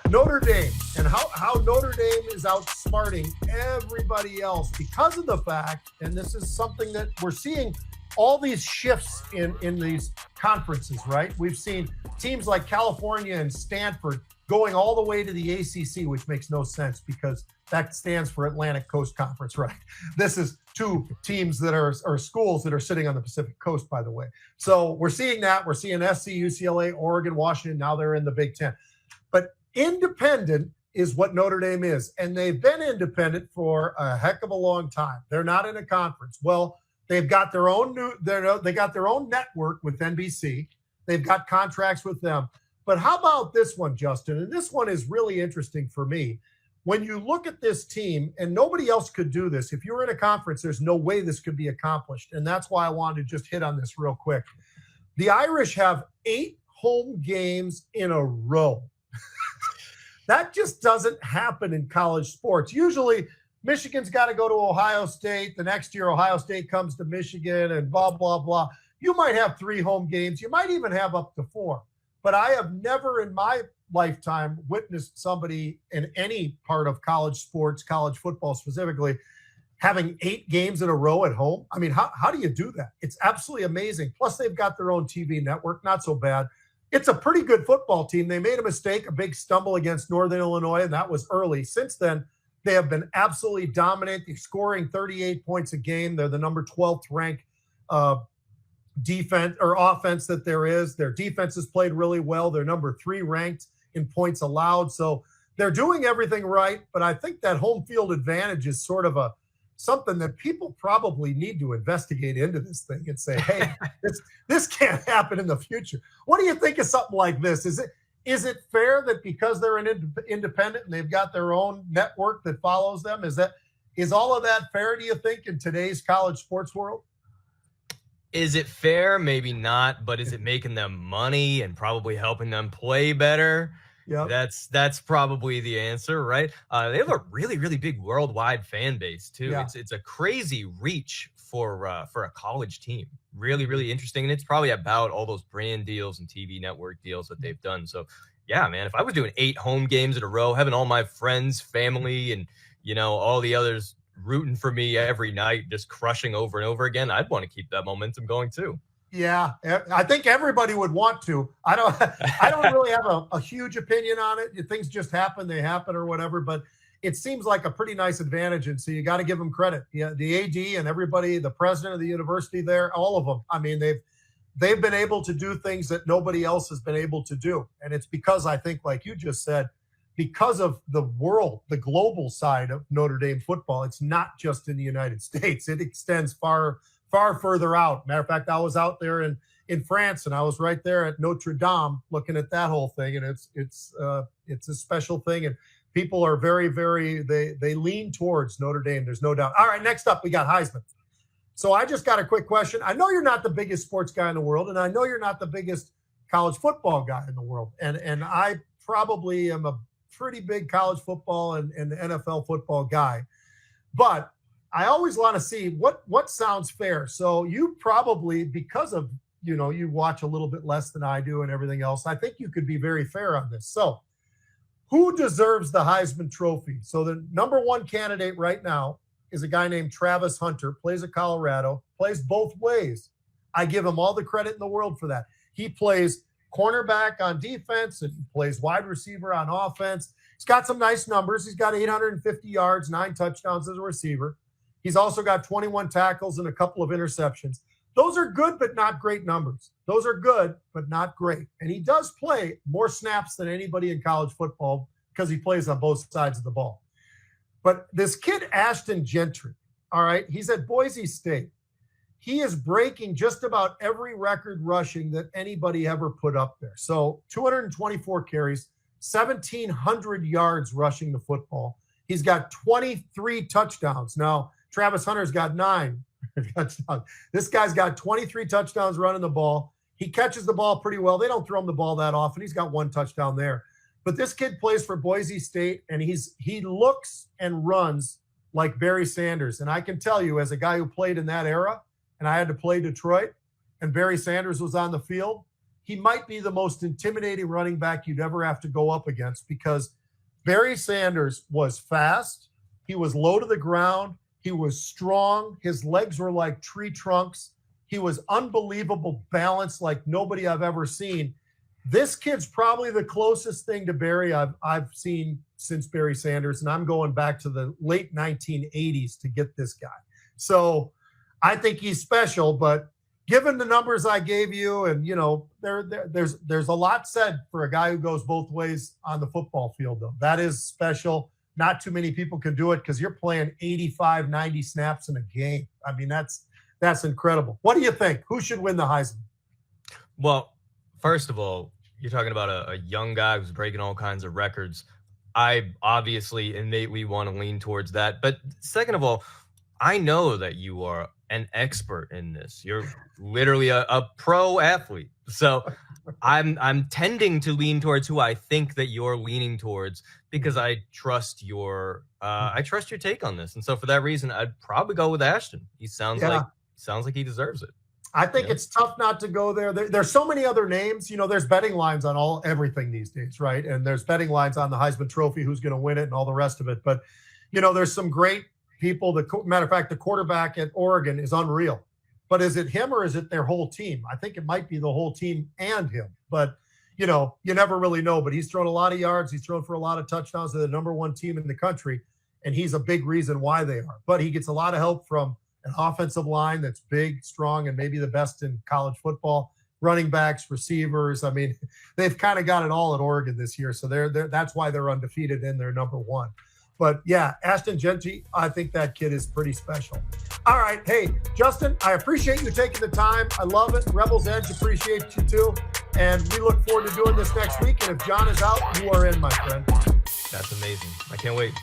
Notre Dame, and how Notre Dame is outsmarting everybody else because of the fact, and this is something that we're seeing, all these shifts in these conferences, right? We've seen teams like California and Stanford going all the way to the ACC, which makes no sense because that stands for Atlantic Coast Conference, right? This is two teams that are schools that are sitting on the Pacific Coast, by the way. So we're seeing that. We're seeing SC, UCLA, Oregon, Washington. Now they're in the Big Ten. But independent is what Notre Dame is, and they've been independent for a heck of a long time. They're not in a conference. Well, they've got their own they got their own network with NBC. They've got contracts with them. But how about this one, Justin? And this one is really interesting for me. When you look at this team, and nobody else could do this, if you were in a conference, there's no way this could be accomplished. And that's why I wanted to just hit on this real quick. The Irish have 8 home games in a row. That just doesn't happen in college sports. Usually, Michigan's got to go to Ohio State. The next year, Ohio State comes to Michigan and blah, blah, blah. You might have 3 home games. You might even have up to 4. But I have never in my lifetime witnessed somebody in any part of college sports, college football specifically, having 8 games in a row at home. I mean, how do you do that? It's absolutely amazing. Plus, they've got their own TV network. Not so bad. It's a pretty good football team. They made a mistake, a big stumble against Northern Illinois, and that was early. Since then, they have been absolutely dominant. They're scoring 38 points a game. They're the number 12th ranked defense or offense that there is. Their defense has played really well. They're number 3 ranked in points allowed. So they're doing everything right. But I think that home field advantage is sort of something that people probably need to investigate into this thing and say, hey, this can't happen in the future. What do you think of something like this? Is it fair that because they're an independent and they've got their own network that follows them, is all of that fair, do you think, in today's college sports world? Is it fair? Maybe not, but is it making them money and probably helping them play better? Yeah, that's probably the answer, right? They have a really, really big worldwide fan base too. Yeah. It's a crazy reach for a college team. Really, really interesting, and it's probably about all those brand deals and TV network deals that they've done. So, yeah, man, if I was doing 8 home games in a row, having all my friends, family, and all the others rooting for me every night, just crushing over and over again, I'd want to keep that momentum going too. Yeah, I think everybody would want to. I don't really have a huge opinion on it. If things just happen, they happen or whatever, but it seems like a pretty nice advantage. And so you got to give them credit. Yeah, the AD and everybody, the president of the university there, all of them. I mean, they've been able to do things that nobody else has been able to do. And it's because I think, like you just said, because of the world, the global side of Notre Dame football. It's not just in the United States. It extends far further out. Matter of fact, I was out there in France, and I was right there at Notre Dame looking at that whole thing, and it's a special thing, and people are very, very they lean towards Notre Dame. There's no doubt. All right, next up we got Heisman. So I just got a quick question. I know you're not the biggest sports guy in the world, and I know you're not the biggest college football guy in the world, and I probably am a pretty big college football and NFL football guy, but I always want to see what sounds fair. So you probably, because of, you watch a little bit less than I do and everything else, I think you could be very fair on this. So who deserves the Heisman Trophy? So the number 1 candidate right now is a guy named Travis Hunter, plays at Colorado, plays both ways. I give him all the credit in the world for that. He plays cornerback on defense and he plays wide receiver on offense. He's got some nice numbers. He's got 850 yards, 9 touchdowns as a receiver. He's also got 21 tackles and a couple of interceptions. Those are good, but not great numbers. Those are good, but not great. And he does play more snaps than anybody in college football because he plays on both sides of the ball. But this kid, Ashton Gentry, all right, he's at Boise State. He is breaking just about every record rushing that anybody ever put up there. So 224 carries, 1,700 yards rushing the football. He's got 23 touchdowns. Now, Travis Hunter's got 9 touchdowns. This guy's got 23 touchdowns running the ball. He catches the ball pretty well. They don't throw him the ball that often. He's got 1 touchdown there. But this kid plays for Boise State, and he looks and runs like Barry Sanders. And I can tell you, as a guy who played in that era, and I had to play Detroit, and Barry Sanders was on the field, he might be the most intimidating running back you'd ever have to go up against, because Barry Sanders was fast. He was low to the ground. He was strong. His legs were like tree trunks. He was unbelievable balance like nobody I've ever seen. This kid's probably the closest thing to Barry I've seen since Barry Sanders, and I'm going back to the late 1980s to get this guy. So I think he's special, but given the numbers I gave you, and there's a lot said for a guy who goes both ways on the football field, though. That is special. Not too many people can do it, because you're playing 85, 90 snaps in a game. I mean, that's incredible. What do you think? Who should win the Heisman? Well, first of all, you're talking about a young guy who's breaking all kinds of records. I obviously innately want to lean towards that. But second of all, I know that you are an expert in this. You're literally a pro athlete. So I'm tending to lean towards who I think that you're leaning towards, because I trust your take on this. And so for that reason, I'd probably go with Ashton. He sounds like he deserves it. I think it's tough not to go there. There's so many other names. There's betting lines on everything these days, right? And there's betting lines on the Heisman Trophy, who's going to win it, and all the rest of it. But there's some great people. Matter of fact, the quarterback at Oregon is unreal. But is it him or is it their whole team? I think it might be the whole team and him. But you never really know. But he's thrown a lot of yards. He's thrown for a lot of touchdowns. They're the number one team in the country, and he's a big reason why they are. But he gets a lot of help from an offensive line that's big, strong, and maybe the best in college football. Running backs, receivers. I mean, they've kind of got it all at Oregon this year. So that's why they're undefeated and they're number one. But yeah, Ashton Genty, I think that kid is pretty special. All right. Hey, Justin, I appreciate you taking the time. I love it. Rebels Edge appreciate you too. And we look forward to doing this next week. And if John is out, you are in, my friend. That's amazing. I can't wait.